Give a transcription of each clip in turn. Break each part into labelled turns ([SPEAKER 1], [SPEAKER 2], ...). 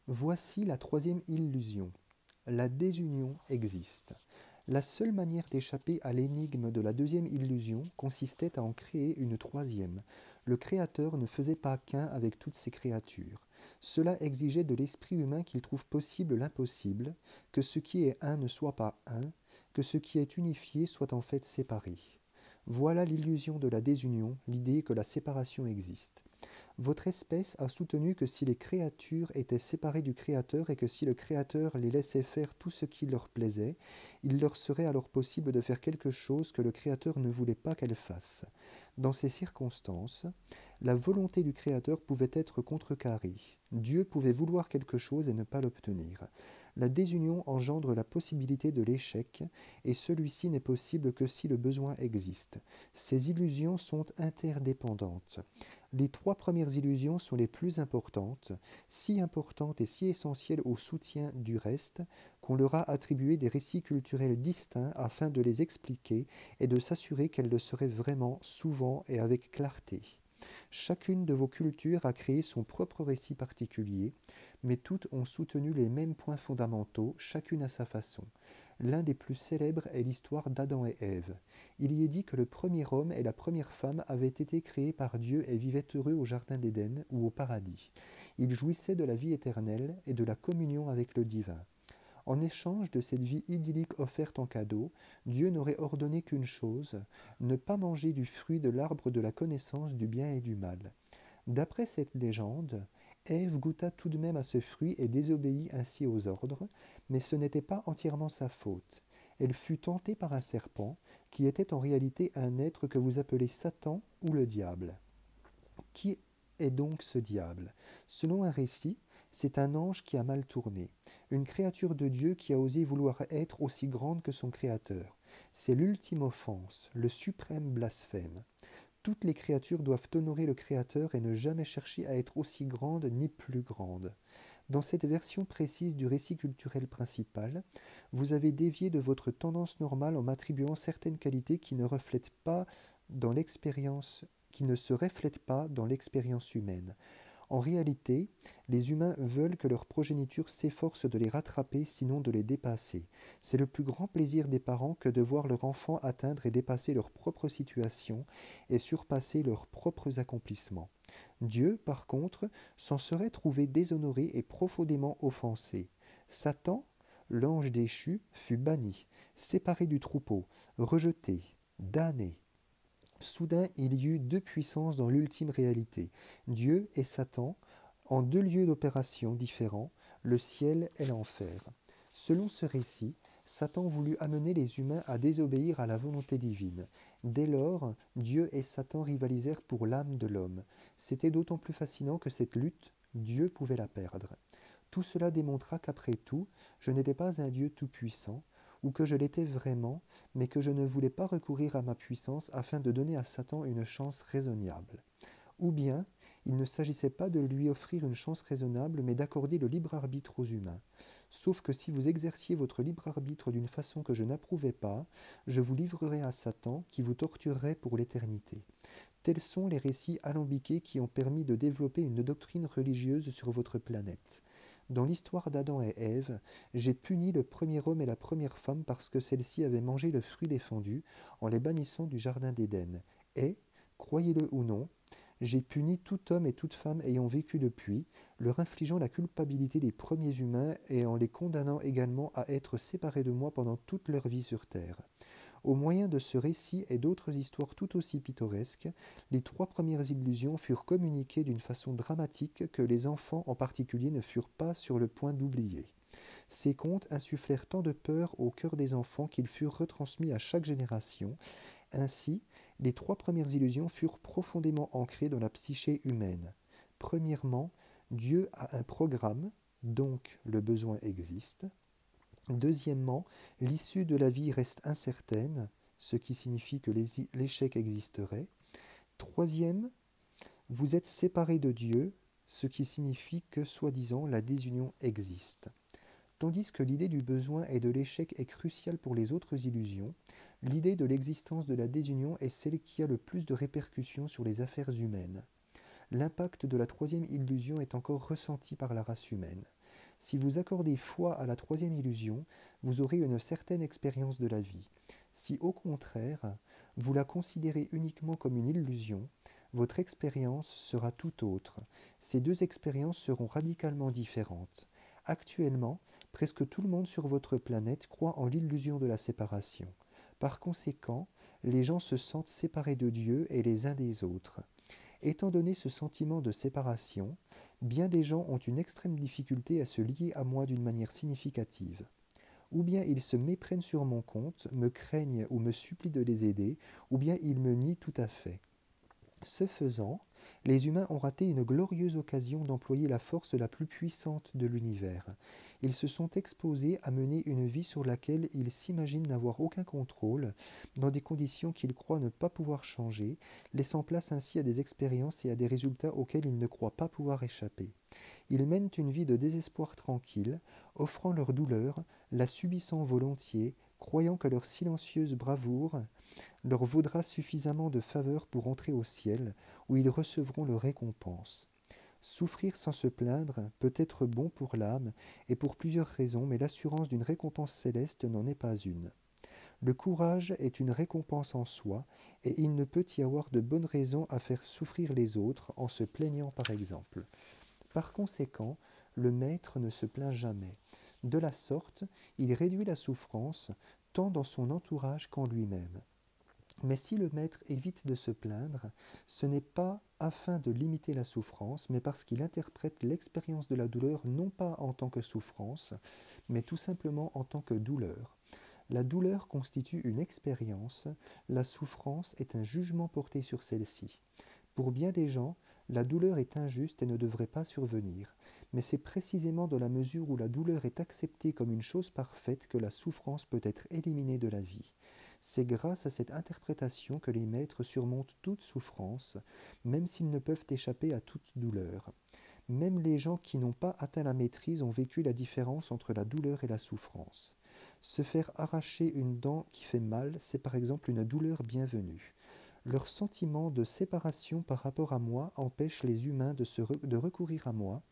[SPEAKER 1] Voici la troisième illusion. La désunion existe. La seule manière d'échapper à l'énigme de la deuxième illusion consistait à en créer une troisième. Le Créateur ne faisait pas qu'un avec toutes ses créatures. Cela exigeait de l'esprit humain qu'il trouve possible l'impossible, que ce qui est un ne soit pas un, que ce qui est unifié soit en fait séparé. Voilà l'illusion de la désunion, l'idée que la séparation existe. Votre espèce a soutenu que si les créatures étaient séparées du Créateur et que si le Créateur les laissait faire tout ce qui leur plaisait, il leur serait alors possible de faire quelque chose que le Créateur ne voulait pas qu'elles fassent. Dans ces circonstances, la volonté du Créateur pouvait être contrecarrée. Dieu pouvait vouloir quelque chose et ne pas l'obtenir. La désunion engendre la possibilité de l'échec, et celui-ci n'est possible que si le besoin existe. Ces illusions sont interdépendantes. Les trois premières illusions sont les plus importantes, si importantes et si essentielles au soutien du reste, qu'on leur a attribué des récits culturels distincts afin de les expliquer et de s'assurer qu'elles le seraient vraiment, souvent et avec clarté. Chacune de vos cultures a créé son propre récit particulier, mais toutes ont soutenu les mêmes points fondamentaux, chacune à sa façon. L'un des plus célèbres est l'histoire d'Adam et Ève. Il y est dit que le premier homme et la première femme avaient été créés par Dieu et vivaient heureux au jardin d'Éden ou au paradis. Ils jouissaient de la vie éternelle et de la communion avec le divin. En échange de cette vie idyllique offerte en cadeau, Dieu n'aurait ordonné qu'une chose, ne pas manger du fruit de l'arbre de la connaissance du bien et du mal. D'après cette légende, Ève goûta tout de même à ce fruit et désobéit ainsi aux ordres, mais ce n'était pas entièrement sa faute. Elle fut tentée par un serpent, qui était en réalité un être que vous appelez Satan ou le diable. Qui est donc ce diable? Selon un récit, c'est un ange qui a mal tourné, une créature de Dieu qui a osé vouloir être aussi grande que son Créateur. C'est l'ultime offense, le suprême blasphème. Toutes les créatures doivent honorer le Créateur et ne jamais chercher à être aussi grandes ni plus grandes. Dans cette version précise du récit culturel principal, vous avez dévié de votre tendance normale en m'attribuant certaines qualités qui ne reflètent pas dans l'expérience qui ne se reflètent pas dans l'expérience humaine. En réalité, les humains veulent que leur progéniture s'efforce de les rattraper, sinon de les dépasser. C'est le plus grand plaisir des parents que de voir leur enfant atteindre et dépasser leur propre situation et surpasser leurs propres accomplissements. Dieu, par contre, s'en serait trouvé déshonoré et profondément offensé. Satan, l'ange déchu, fut banni, séparé du troupeau, rejeté, damné. Soudain, il y eut deux puissances dans l'ultime réalité, Dieu et Satan, en deux lieux d'opération différents, le ciel et l'enfer. Selon ce récit, Satan voulut amener les humains à désobéir à la volonté divine. Dès lors, Dieu et Satan rivalisèrent pour l'âme de l'homme. C'était d'autant plus fascinant que cette lutte, Dieu pouvait la perdre. Tout cela démontra qu'après tout, je n'étais pas un Dieu tout-puissant, ou que je l'étais vraiment, mais que je ne voulais pas recourir à ma puissance afin de donner à Satan une chance raisonnable. Ou bien, il ne s'agissait pas de lui offrir une chance raisonnable, mais d'accorder le libre arbitre aux humains. Sauf que si vous exerciez votre libre arbitre d'une façon que je n'approuvais pas, je vous livrerais à Satan, qui vous torturerait pour l'éternité. Tels sont les récits alambiqués qui ont permis de développer une doctrine religieuse sur votre planète. Dans l'histoire d'Adam et Ève, j'ai puni le premier homme et la première femme parce que celle-ci avaient mangé le fruit défendu en les bannissant du jardin d'Éden. Et, croyez-le ou non, j'ai puni tout homme et toute femme ayant vécu depuis, leur infligeant la culpabilité des premiers humains et en les condamnant également à être séparés de moi pendant toute leur vie sur terre. Au moyen de ce récit et d'autres histoires tout aussi pittoresques, les trois premières illusions furent communiquées d'une façon dramatique que les enfants en particulier ne furent pas sur le point d'oublier. Ces contes insufflèrent tant de peur au cœur des enfants qu'ils furent retransmis à chaque génération. Ainsi, les trois premières illusions furent profondément ancrées dans la psyché humaine. Premièrement, Dieu a un programme, donc le besoin existe. Deuxièmement, l'issue de la vie reste incertaine, ce qui signifie que l'échec existerait. Troisième, vous êtes séparés de Dieu, ce qui signifie que, soi-disant, la désunion existe. Tandis que l'idée du besoin et de l'échec est cruciale pour les autres illusions, l'idée de l'existence de la désunion est celle qui a le plus de répercussions sur les affaires humaines. L'impact de la troisième illusion est encore ressenti par la race humaine. Si vous accordez foi à la troisième illusion, vous aurez une certaine expérience de la vie. Si au contraire, vous la considérez uniquement comme une illusion, votre expérience sera tout autre. Ces deux expériences seront radicalement différentes. Actuellement, presque tout le monde sur votre planète croit en l'illusion de la séparation. Par conséquent, les gens se sentent séparés de Dieu et les uns des autres. Étant donné ce sentiment de séparation, bien des gens ont une extrême difficulté à se lier à moi d'une manière significative. Ou bien ils se méprennent sur mon compte, me craignent ou me supplient de les aider, ou bien ils me nient tout à fait. Ce faisant, les humains ont raté une glorieuse occasion d'employer la force la plus puissante de l'univers. Ils se sont exposés à mener une vie sur laquelle ils s'imaginent n'avoir aucun contrôle, dans des conditions qu'ils croient ne pas pouvoir changer, laissant place ainsi à des expériences et à des résultats auxquels ils ne croient pas pouvoir échapper. Ils mènent une vie de désespoir tranquille, offrant leur douleur, la subissant volontiers, croyant que leur silencieuse bravoure leur vaudra suffisamment de faveur pour entrer au ciel, où ils recevront leur récompense. Souffrir sans se plaindre peut être bon pour l'âme, et pour plusieurs raisons, mais l'assurance d'une récompense céleste n'en est pas une. Le courage est une récompense en soi, et il ne peut y avoir de bonnes raisons à faire souffrir les autres en se plaignant par exemple. Par conséquent, le maître ne se plaint jamais. De la sorte, il réduit la souffrance tant dans son entourage qu'en lui-même. Mais si le maître évite de se plaindre, ce n'est pas afin de limiter la souffrance, mais parce qu'il interprète l'expérience de la douleur non pas en tant que souffrance, mais tout simplement en tant que douleur. La douleur constitue une expérience, la souffrance est un jugement porté sur celle-ci. Pour bien des gens, la douleur est injuste et ne devrait pas survenir, mais c'est précisément dans la mesure où la douleur est acceptée comme une chose parfaite que la souffrance peut être éliminée de la vie. C'est grâce à cette interprétation que les maîtres surmontent toute souffrance, même s'ils ne peuvent échapper à toute douleur. Même les gens qui n'ont pas atteint la maîtrise ont vécu la différence entre la douleur et la souffrance. Se faire arracher une dent qui fait mal, c'est par exemple une douleur bienvenue. Leur sentiment de séparation par rapport à moi empêche les humains de recourir à moi,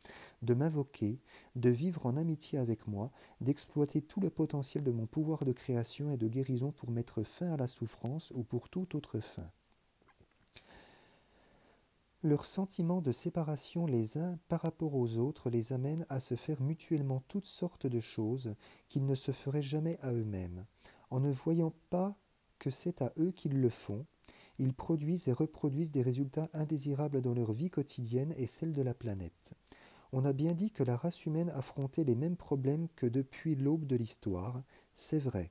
[SPEAKER 1] de m'invoquer, de vivre en amitié avec moi, d'exploiter tout le potentiel de mon pouvoir de création et de guérison pour mettre fin à la souffrance ou pour toute autre fin. Leur sentiment de séparation les uns par rapport aux autres les amène à se faire mutuellement toutes sortes de choses qu'ils ne se feraient jamais à eux-mêmes. En ne voyant pas que c'est à eux qu'ils le font, ils produisent et reproduisent des résultats indésirables dans leur vie quotidienne et celle de la planète. On a bien dit que la race humaine affrontait les mêmes problèmes que depuis l'aube de l'histoire, c'est vrai,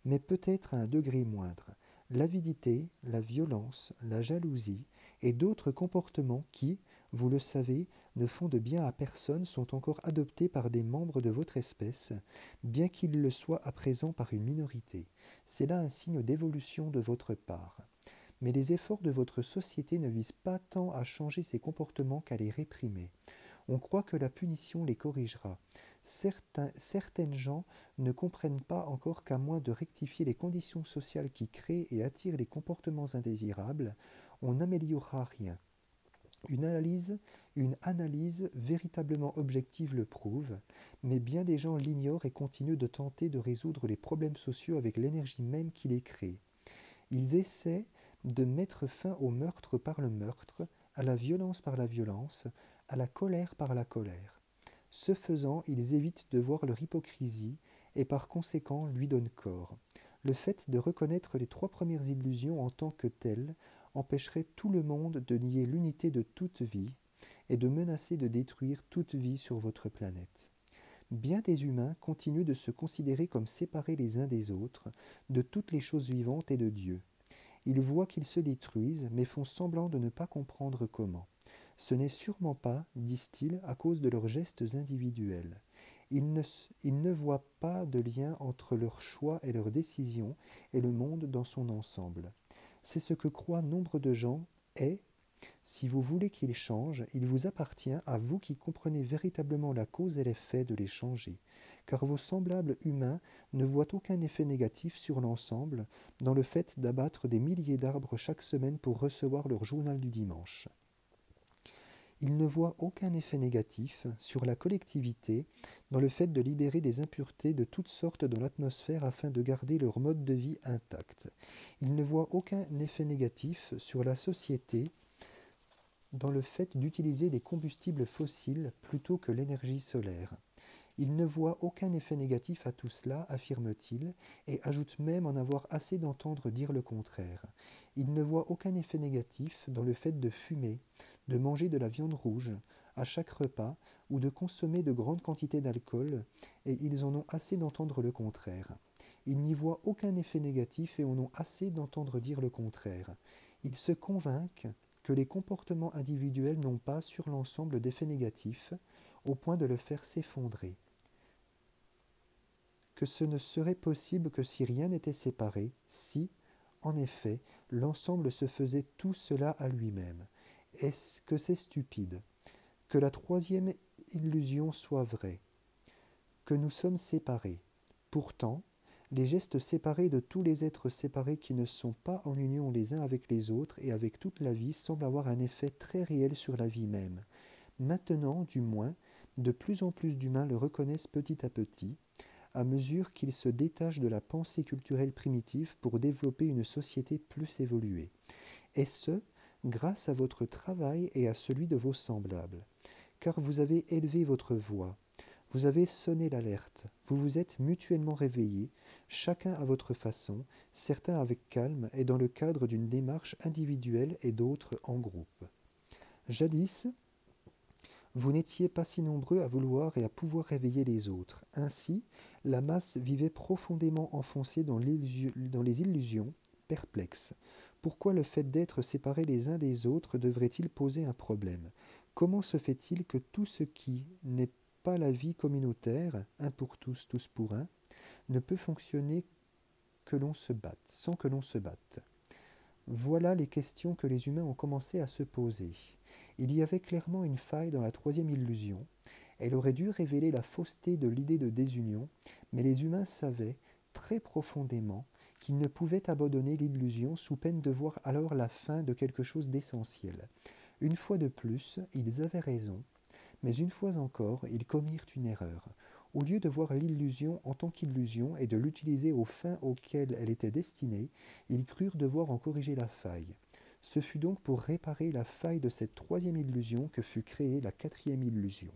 [SPEAKER 1] mais peut-être à un degré moindre. L'avidité, la violence, la jalousie et d'autres comportements qui, vous le savez, ne font de bien à personne sont encore adoptés par des membres de votre espèce, bien qu'ils le soient à présent par une minorité. C'est là un signe d'évolution de votre part. Mais les efforts de votre société ne visent pas tant à changer ces comportements qu'à les réprimer. On croit que la punition les corrigera. Certaines gens ne comprennent pas encore qu'à moins de rectifier les conditions sociales qui créent et attirent les comportements indésirables, on n'améliorera rien. Une analyse véritablement objective le prouve, mais bien des gens l'ignorent et continuent de tenter de résoudre les problèmes sociaux avec l'énergie même qui les crée. Ils essaient de mettre fin au meurtre par le meurtre, à la violence par la violence, à la colère par la colère. Ce faisant, ils évitent de voir leur hypocrisie et par conséquent lui donnent corps. Le fait de reconnaître les trois premières illusions en tant que telles empêcherait tout le monde de nier l'unité de toute vie et de menacer de détruire toute vie sur votre planète. Bien des humains continuent de se considérer comme séparés les uns des autres, de toutes les choses vivantes et de Dieu. Ils voient qu'ils se détruisent, mais font semblant de ne pas comprendre comment. Ce n'est sûrement pas, disent-ils, à cause de leurs gestes individuels. Ils ne voient pas de lien entre leurs choix et leurs décisions et le monde dans son ensemble. C'est ce que croient nombre de gens et, si vous voulez qu'ils changent, il vous appartient, à vous qui comprenez véritablement la cause et l'effet, de les changer, car vos semblables humains ne voient aucun effet négatif sur l'ensemble dans le fait d'abattre des milliers d'arbres chaque semaine pour recevoir leur journal du dimanche. Ils ne voient aucun effet négatif sur la collectivité dans le fait de libérer des impuretés de toutes sortes dans l'atmosphère afin de garder leur mode de vie intact. Ils ne voient aucun effet négatif sur la société dans le fait d'utiliser des combustibles fossiles plutôt que l'énergie solaire. Il ne voit aucun effet négatif à tout cela, affirme-t-il, et ajoute même en avoir assez d'entendre dire le contraire. Il ne voit aucun effet négatif dans le fait de fumer, de manger de la viande rouge à chaque repas ou de consommer de grandes quantités d'alcool, et ils en ont assez d'entendre le contraire. Ils n'y voient aucun effet négatif et en ont assez d'entendre dire le contraire. Ils se convainquent que les comportements individuels n'ont pas sur l'ensemble d'effets négatifs, au point de le faire s'effondrer, que ce ne serait possible que si rien n'était séparé, si, en effet, l'ensemble se faisait tout cela à lui-même. Est-ce que c'est stupide? Que la troisième illusion soit vraie, que nous sommes séparés. Pourtant, les gestes séparés de tous les êtres séparés qui ne sont pas en union les uns avec les autres et avec toute la vie semblent avoir un effet très réel sur la vie même. Maintenant, du moins, de plus en plus d'humains le reconnaissent petit à mesure qu'ils se détachent de la pensée culturelle primitive pour développer une société plus évoluée. Et ce, grâce à votre travail et à celui de vos semblables. Car vous avez élevé votre voix, vous avez sonné l'alerte, vous vous êtes mutuellement réveillés, chacun à votre façon, certains avec calme et dans le cadre d'une démarche individuelle et d'autres en groupe. Jadis, vous n'étiez pas si nombreux à vouloir et à pouvoir réveiller les autres. Ainsi, la masse vivait profondément enfoncée dans les illusions, perplexe. Pourquoi le fait d'être séparés les uns des autres devrait-il poser un problème? Comment se fait-il que tout ce qui n'est pas la vie communautaire, un pour tous, tous pour un, ne peut fonctionner que l'on se batte, sans que l'on se batte? Voilà les questions que les humains ont commencé à se poser. Il y avait clairement une faille dans la troisième illusion. Elle aurait dû révéler la fausseté de l'idée de désunion, mais les humains savaient, très profondément, qu'ils ne pouvaient abandonner l'illusion sous peine de voir alors la fin de quelque chose d'essentiel. Une fois de plus, ils avaient raison, mais une fois encore, ils commirent une erreur. Au lieu de voir l'illusion en tant qu'illusion et de l'utiliser aux fins auxquelles elle était destinée, ils crurent devoir en corriger la faille. Ce fut donc pour réparer la faille de cette troisième illusion que fut créée la quatrième illusion.